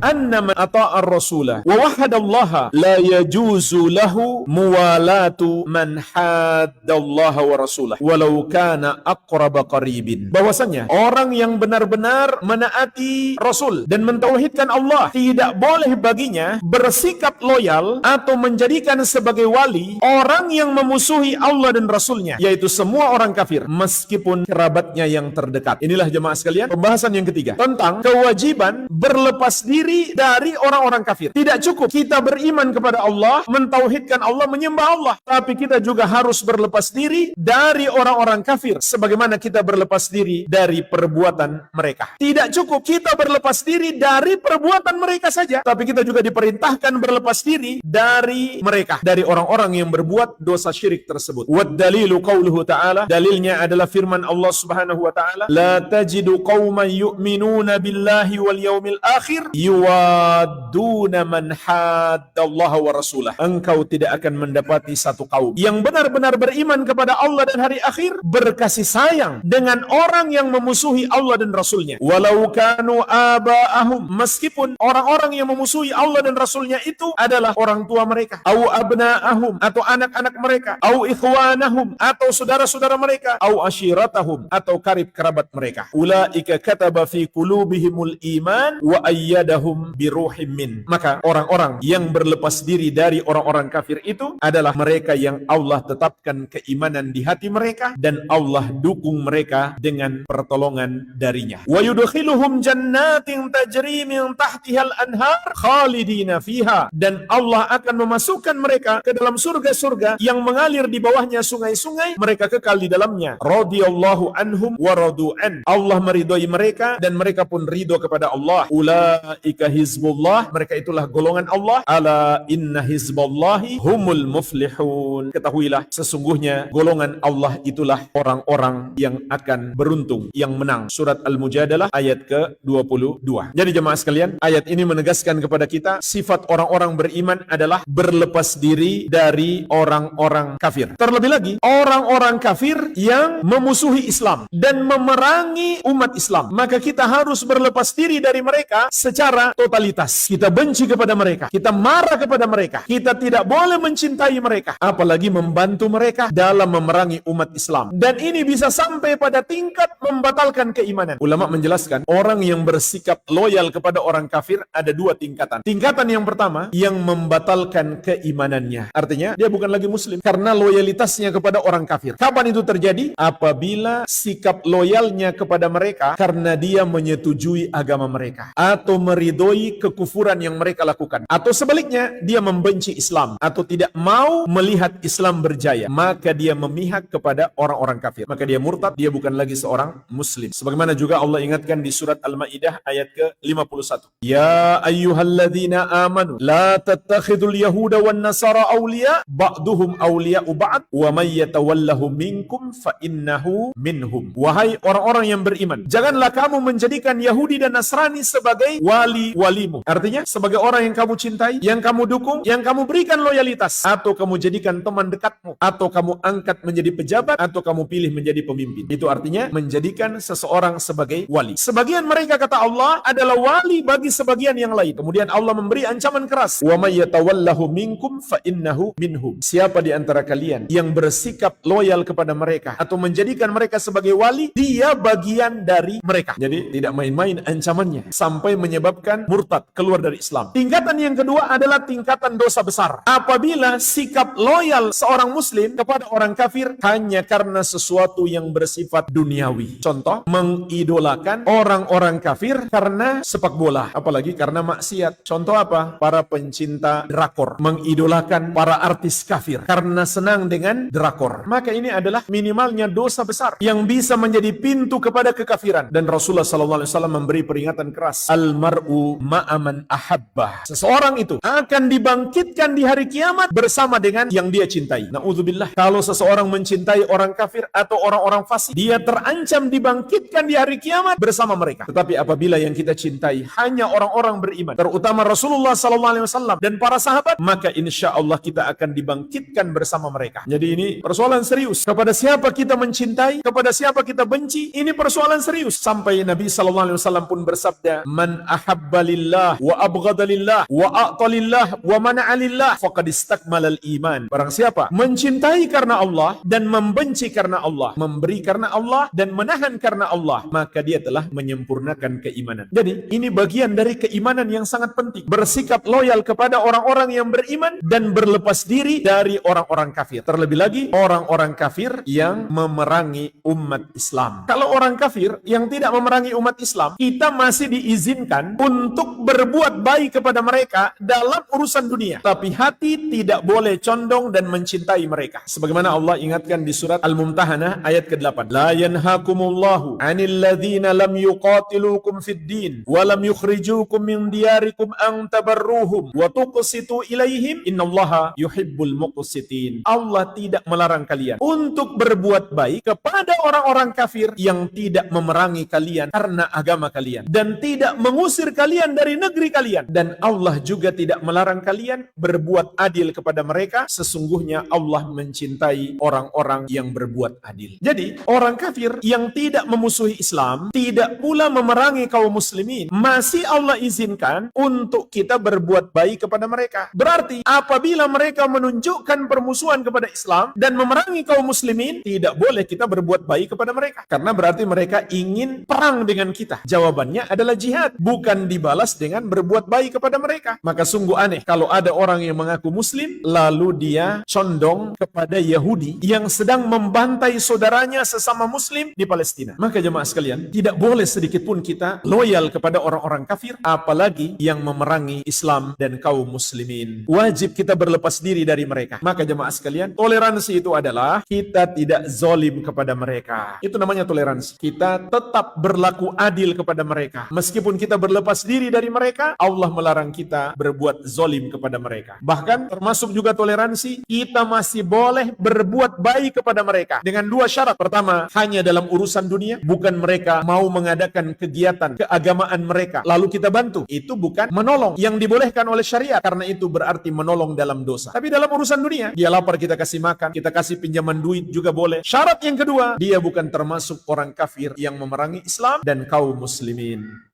anna man ata'a ar-rasula wa wahadallaha la yajuzu lahu muwalatu man haddallaha wa rasulah walau kana aqraba qaribin. Bahwasanya orang yang benar-benar menaati Rasul dan mentauhidkan Allah, tidak boleh baginya bersikap loyal atau menjadikan sebagai wali orang yang memusuhi Allah dan Rasulnya, yaitu semua orang kafir meskipun kerabatnya yang terdekat. Inilah jemaah sekalian pembahasan yang ketiga tentang kewajiban berlepas diri dari orang-orang kafir. Tidak cukup kita beriman kepada Allah, mentauhidkan Allah, menyembah Allah, tapi kita juga harus berlepas diri dari orang-orang kafir sebagaimana kita berlepas diri dari perbuatan mereka. Tidak cukup kita berlepas diri dari perbuatan mereka saja, tapi kita juga diperintahkan berlepas diri dari mereka, dari orang-orang yang berbuat dosa syirik tersebut. Wad dalilu qauluhu ta'ala, dalilnya adalah firman Allah Subhanahu wa ta'ala, la tajidu qauman yu'minuna billahi wal yaumil akhir yuwadduna man haddallaha wa rasulah. Engkau tidak akan mendapati satu kaum yang benar-benar beriman kepada Allah dan hari akhir berkasih sayang dengan orang yang memusuhi Allah dan Rasulnya. Walau kanu aba'ahum, meskipun orang-orang yang memusuhi Allah dan Rasulnya itu adalah orang tua mereka, au abna'ahum, atau anak-anak mereka, au ikhwanahum, atau saudara-saudara mereka, au ashiratahum, atau karib kerabat mereka. Ulaika kataba fi qulubihimul iman wa ayyadahum biruhim min. Maka orang-orang yang berlepas diri dari orang-orang kafir itu adalah mereka yang Allah tetapkan keimanan di hati mereka dan Allah dukung mereka dengan pertolongan darinya. Wa yudkhiluhum jannatin tajri min tahtihal anhar khalidina fiha, dan Allah akan memasukkan mereka ke dalam surga-surga yang mengalir di bawahnya sungai-sungai, mereka kekal di dalamnya. Radhiyallahu anhum wa radu an, Allah meridhai mereka dan mereka pun ridho kepada Allah. Ulaika hizbullah, mereka itulah golongan Allah. Ala inna hizballahi humul muflihun, ketahuilah sesungguhnya golongan Allah itulah orang-orang yang akan beruntung, yang menang. Surat Al-Mujadalah ayat ke-22. Jadi jemaah sekalian, ayat ini menegaskan kepada kita sifat orang-orang beriman adalah berlepas diri dari orang-orang kafir. Terlebih lagi, orang-orang kafir yang memusuhi Islam dan memerangi umat Islam, maka kita harus berlepas diri dari mereka secara totalitas. Kita benci kepada mereka, kita marah kepada mereka, kita tidak boleh mencintai mereka, apalagi membantu mereka dalam memerangi umat Islam. Dan ini bisa sampai pada tingkat membatalkan keimanan. Ulama menjelaskan, orang yang bersikap loyal kepada orang kafir ada dua tingkatan. Tingkatan yang pertama, yang membatalkan keimanannya. Artinya, dia bukan lagi muslim karena loyalitasnya kepada orang kafir. Kapan itu terjadi? Apabila sikap loyalnya kepada mereka karena dia menyetujui agama mereka, atau meridhoi kekufuran yang mereka lakukan, atau sebaliknya, dia membenci Islam atau tidak mau melihat Islam berjaya, maka dia memihak kepada orang-orang kafir. Maka dia murtad, dia bukan lagi seorang muslim. Sebagaimana juga Allah ingatkan di surat Al-Maidah ayat ke-51. Ya ayyuhalladzina amanu la tattakhidul yahuda wan nasara awliya ba'duhum awliya'u ba'd wa may yatawallahu minkum fa innahu minhum. Wahai orang-orang yang beriman, janganlah kamu menjadikan Yahudi dan Nasrani sebagai wali-walimu. Artinya sebagai orang yang kamu cintai, yang kamu dukung, yang kamu berikan loyalitas, atau kamu jadikan teman dekatmu, atau kamu angkat menjadi pejabat, atau kamu pilih menjadi pemimpin. Itu artinya menjadikan seseorang sebagai wali. Sebagian mereka, kata Allah, adalah wali bagi sebagian yang lain. Kemudian Allah memberi ancaman keras. Wa may yatawallahu minkum fa innahu minhum. Siapa di antara kalian yang bersikap loyal kepada mereka atau menjadikan mereka sebagai wali, dia bagian dari mereka. Jadi tidak main-main ancamannya sampai menyebabkan murtad, keluar dari Islam. Tingkatan yang kedua adalah tingkatan dosa besar. Apabila sikap loyal seorang muslim kepada orang kafir hanya karena sesuatu yang bersifat duniawi. Contoh, mengidolakan orang-orang kafir karena sepak bola, apalagi karena maksiat. Contoh apa? Para pencinta drakor mengidolakan para artis kafir karena senang dengan drakor. Maka ini adalah minimalnya dosa besar yang bisa menjadi pintu kepada kekafiran. Dan Rasulullah SAW memberi peringatan keras. Al-mar'u ma'aman ahabbah. Seseorang itu akan dibangkitkan di hari kiamat bersama dengan yang dia cintai. Na'udzubillah. Kalau seseorang mencintai orang kafir atau orang-orang fasik, dia terancam dibangkitkan di hari kiamat bersama mereka. Tetapi apabila yang kita cintai hanya orang-orang beriman, terutama Rasulullah SAW dan para sahabat, maka insya Allah kita akan dibangkitkan bersama mereka. Jadi ini persoalan serius. Kepada siapa kita mencintai, kepada siapa kita benci, ini persoalan serius. Sampai Nabi SAW pun bersabda, "Man ahabba lillah wa abghada lillah wa a'ta lillah wa mana'a lillah faqad istakmalal iman." Barang siapa mencintai karena Allah dan membenci karena Allah, memberi karena Allah dan menahan karena Allah, maka dia telah menyempurnakan keimanan. Jadi ini bagian dari keimanan yang sangat penting. Bersikap loyal kepada orang-orang yang beriman dan berlepas diri dari orang-orang kafir. Terlebih lagi orang-orang kafir yang memerangi umat Islam. Kalau orang kafir yang tidak memerangi umat Islam, kita masih diizinkan untuk berbuat baik kepada mereka dalam urusan dunia. Tapi hati tidak boleh condong dan mencintai mereka. Sebagaimana Allah ingatkan di surat Al-Mumtahanah ayat ke-8. La yanhakumullahu 'anil ladzina lam yuqatilukum fid din wa lam yukhrijukum min diyarikum an tabarruhum wa tuqsitu ilaihim innallaha yuhibbul muqsitin. Allah tidak melarang kalian untuk berbuat baik kepada orang-orang kafir yang tidak memerangi kalian karena agama kalian dan tidak mengusir kalian dari negeri kalian, dan Allah juga tidak melarang kalian berbuat adil kepada mereka. Sesungguhnya Allah mencintai orang-orang yang berbuat adil. Jadi orang kafir yang tidak memusuhi Islam, tidak pula memerangi kaum muslimin, masih Allah izinkan untuk kita berbuat baik kepada mereka. Berarti apabila mereka menunjukkan permusuhan kepada Islam dan memerangi kaum muslimin, tidak boleh kita berbuat baik kepada mereka, karena berarti mereka ingin perang dengan kita. Jawabannya adalah jihad, bukan dibalas dengan berbuat baik kepada mereka. Maka sungguh aneh kalau ada orang yang mengaku muslim lalu dia condong kepada Yahudi yang sedang membantai saudaranya sesama muslim di Palestina. Maka jemaah sekalian, tidak boleh sedikit pun kita loyal kepada orang-orang kafir, apalagi yang memerangi Islam dan kaum muslimin. Wajib kita berlepas diri dari mereka. Maka jemaah sekalian, toleransi itu adalah kita tidak zalim kepada mereka. Itu namanya toleransi. Kita tetap berlaku adil kepada mereka. Meskipun kita berlepas diri dari mereka, Allah melarang kita berbuat zalim kepada mereka. Bahkan termasuk juga toleransi, kita masih boleh berbuat baik kepada mereka dengan dua syarat. Pertama, hanya dalam urusan dunia, bukan mereka mau mengadakan kegiatan keagamaan mereka lalu kita bantu. Itu bukan menolong yang dibolehkan oleh syariat, karena itu berarti menolong dalam dosa. Tapi dalam urusan dunia, dia lapar kita kasih makan, kita kasih pinjaman duit juga boleh. Syarat yang kedua, dia bukan termasuk orang kafir yang memerangi Islam dan kaum muslimin.